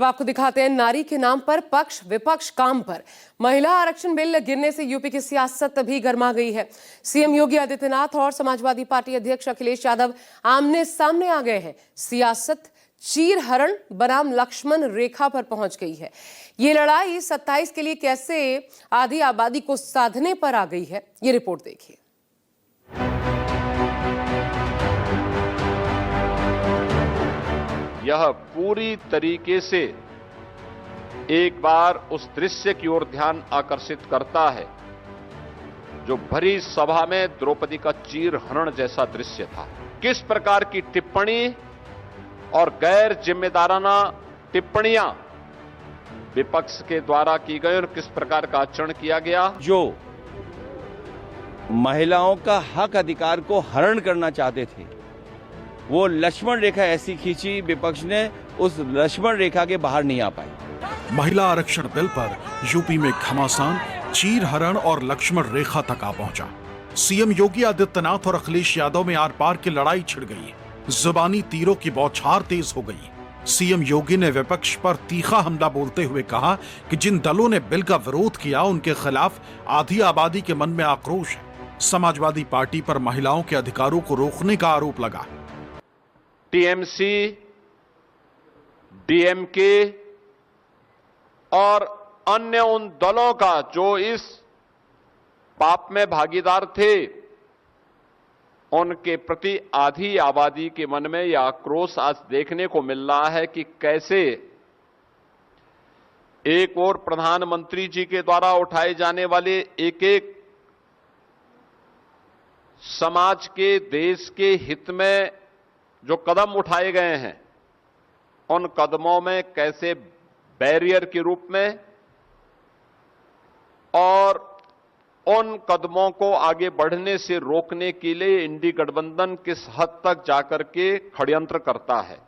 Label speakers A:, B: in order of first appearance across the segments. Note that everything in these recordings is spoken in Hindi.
A: अब आपको दिखाते हैं नारी के नाम पर पक्ष विपक्ष काम पर। महिला आरक्षण बिल गिरने से यूपी की सियासत भी गर्मा गई है। सीएम योगी आदित्यनाथ और समाजवादी पार्टी अध्यक्ष अखिलेश यादव आमने सामने आ गए हैं। सियासत चीरहरण बनाम लक्ष्मण रेखा पर पहुंच गई है। ये लड़ाई 27 के लिए कैसे आधी आबादी को साधने पर आ गई है, ये रिपोर्ट देखिए।
B: यह पूरी तरीके से एक बार उस दृश्य की ओर ध्यान आकर्षित करता है जो भरी सभा में द्रौपदी का चीरहरण जैसा दृश्य था। किस प्रकार की टिप्पणी और गैर जिम्मेदाराना टिप्पणियां विपक्ष के द्वारा की गई और किस प्रकार का आचरण किया गया।
C: जो महिलाओं का हक अधिकार को हरण करना चाहते थे, वो लक्ष्मण रेखा ऐसी खींची विपक्ष ने, उस लक्ष्मण रेखा के बाहर नहीं आ पाई।
D: महिला आरक्षण बिल पर यूपी में घमासान, चीरहरण और लक्ष्मण रेखा तक आ पहुंचा। सीएम योगी आदित्यनाथ और अखिलेश यादव में आर पार की लड़ाई छिड़ गई। जुबानी तीरों की बौछार तेज हो गई। सीएम योगी ने विपक्ष पर तीखा हमला बोलते हुए कहा कि जिन दलों ने बिल का विरोध किया उनके खिलाफ आधी आबादी के मन में आक्रोश है। समाजवादी पार्टी पर महिलाओं के अधिकारों को रोकने का आरोप लगा।
B: टीएमसी, डीएमके और अन्य उन दलों का जो इस पाप में भागीदार थे, उनके प्रति आधी आबादी के मन में यह आक्रोश आज देखने को मिल रहा है कि कैसे एक और प्रधानमंत्री जी के द्वारा उठाए जाने वाले एक एक समाज के, देश के हित में जो कदम उठाए गए हैं, उन कदमों में कैसे बैरियर के रूप में और उन कदमों को आगे बढ़ने से रोकने के लिए इंडी गठबंधन किस हद तक जाकर के षड्यंत्र करता है।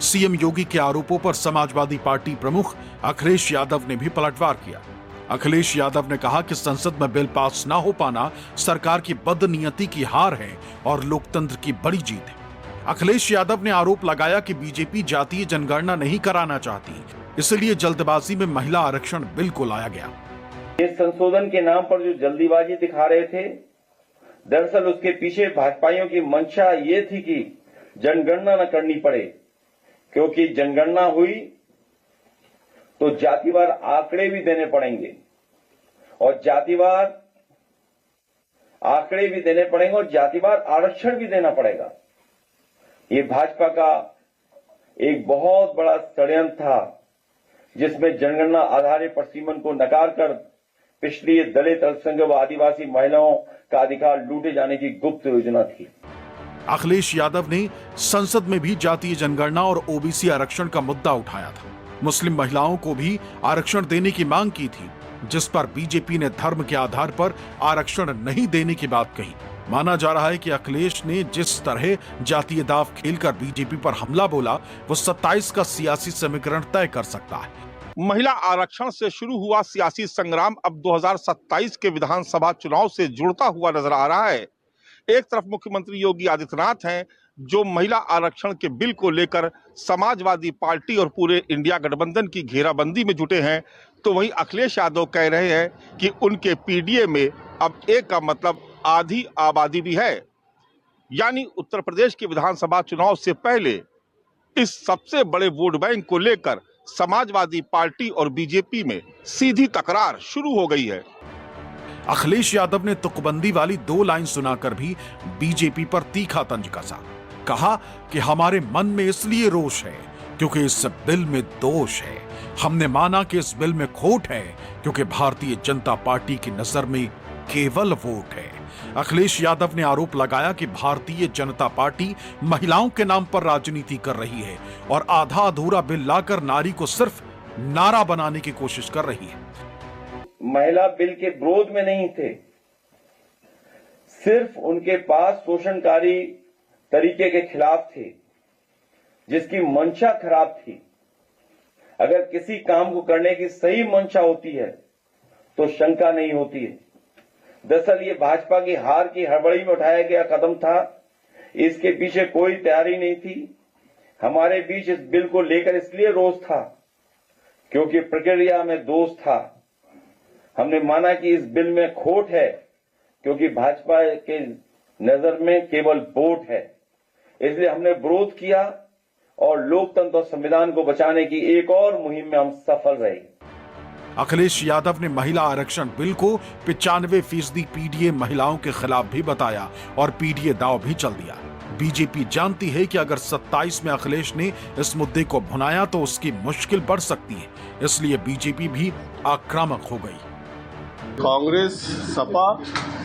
D: सीएम योगी के आरोपों पर समाजवादी पार्टी प्रमुख अखिलेश यादव ने भी पलटवार किया। अखिलेश यादव ने कहा कि संसद में बिल पास न हो पाना सरकार की बदनीयती की हार है और लोकतंत्र की बड़ी जीत है। अखिलेश यादव ने आरोप लगाया कि बीजेपी जातीय जनगणना नहीं कराना चाहती, इसलिए जल्दबाजी में महिला आरक्षण बिल को लाया गया।
E: इस संशोधन के नाम पर जो जल्दीबाजी दिखा रहे थे, दरअसल उसके पीछे भाजपाइयों की मंशा ये थी कि जनगणना न करनी पड़े, क्योंकि जनगणना हुई तो जातिवार आंकड़े भी देने पड़ेंगे और जातिवार आंकड़े भी देने पड़ेंगे और जातिवार आरक्षण भी देना पड़ेगा। ये भाजपा का एक बहुत बड़ा षड्यंत्र था, जिसमें जनगणना आधारित प्रसीमन को नकार कर पिछड़ी दलित, अल्पसंख्यक व आदिवासी महिलाओं का अधिकार लूटे जाने की गुप्त योजना थी।
D: अखिलेश यादव ने संसद में भी जातीय जनगणना और ओबीसी आरक्षण का मुद्दा उठाया था। मुस्लिम महिलाओं को भी आरक्षण देने की मांग की थी, जिस पर बीजेपी ने धर्म के आधार पर आरक्षण नहीं देने की बात कही। माना जा रहा है कि अखिलेश ने जिस तरह जातीय दाव खेलकर बीजेपी पर हमला बोला, वो 27 का सियासी समीकरण तय कर सकता है।
F: महिला आरक्षण से शुरू हुआ सियासी संग्राम अब 2027 के विधानसभा चुनाव से जुड़ता हुआ नजर आ रहा है। एक तरफ मुख्यमंत्री योगी आदित्यनाथ हैं, जो महिला आरक्षण के बिल को लेकर समाजवादी पार्टी और पूरे इंडिया गठबंधन की घेराबंदी में जुटे हैं, तो वहीं अखिलेश यादव कह रहे हैं कि उनके पीडीए में अब एक का मतलब आधी आबादी भी है। यानी उत्तर प्रदेश के विधानसभा चुनाव से पहले इस सबसे बड़े वोट बैंक को लेकर समाजवादी पार्टी और बीजेपी में सीधी तकरार शुरू हो गई है।
D: अखिलेश यादव ने तुकबंदी वाली 2 लाइन सुनाकर भी बीजेपी पर तीखा तंज कसा। कहा कि हमारे मन में इसलिए रोष है क्योंकि इस बिल में दोष है। हमने माना कि इस बिल में खोट है क्योंकि भारतीय जनता पार्टी की नजर में केवल वोट है। अखिलेश यादव ने आरोप लगाया कि भारतीय जनता पार्टी महिलाओं के नाम पर राजनीति कर रही है और आधा अधूरा बिल लाकर नारी को सिर्फ नारा बनाने की कोशिश कर रही है।
E: महिला बिल के विरोध में नहीं थे, सिर्फ उनके पास शोषणकारी तरीके के खिलाफ थे, जिसकी मंशा खराब थी। अगर किसी काम को करने की सही मंशा होती है तो शंका नहीं होती है। दरअसल ये भाजपा की हार की हड़बड़ी में उठाया गया कदम था। इसके पीछे कोई तैयारी नहीं थी। हमारे बीच इस बिल को लेकर इसलिए रोष था क्योंकि प्रक्रिया में दोष था। हमने माना कि इस बिल में खोट है क्योंकि भाजपा के नजर में केवल वोट है, इसलिए हमने विरोध किया और लोकतंत्र और संविधान को बचाने की एक और मुहिम में हम सफल रहे।
D: अखिलेश यादव ने महिला आरक्षण बिल को 95% पीडीए महिलाओं के खिलाफ भी बताया और पीडीए दांव भी चल दिया। बीजेपी जानती है कि अगर 27 में अखिलेश ने इस मुद्दे को भुनाया तो उसकी मुश्किल बढ़ सकती है, इसलिए बीजेपी भी आक्रामक हो गई।
G: कांग्रेस, सपा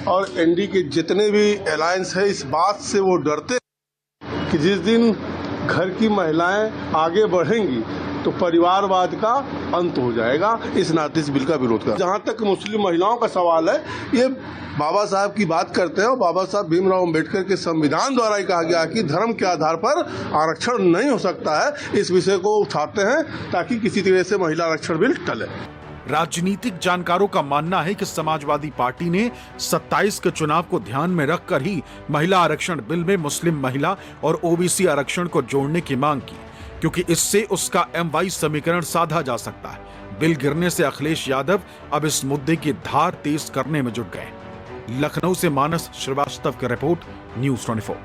G: और एनडी के जितने भी अलायंस है इस बात से वो डरते हैं कि जिस दिन घर की महिलाएं आगे बढ़ेंगी तो परिवारवाद का अंत हो जाएगा। इस नाते इस बिल का विरोध कर। जहां तक मुस्लिम महिलाओं का सवाल है, ये बाबा साहब की बात करते हैं और बाबा साहब भीमराव अंबेडकर के संविधान द्वारा ही कहा गया कि धर्म के आधार पर आरक्षण नहीं हो सकता है। इस विषय को उठाते हैं ताकि किसी तरह से महिला आरक्षण बिल टले।
D: राजनीतिक जानकारों का मानना है कि समाजवादी पार्टी ने 27 के चुनाव को ध्यान में रखकर ही महिला आरक्षण बिल में मुस्लिम महिला और ओबीसी आरक्षण को जोड़ने की मांग की, क्योंकि इससे उसका MY समीकरण साधा जा सकता है। बिल गिरने से अखिलेश यादव अब इस मुद्दे की धार तेज करने में जुट गए। लखनऊ से मानस श्रीवास्तव की रिपोर्ट, न्यूज़ 24।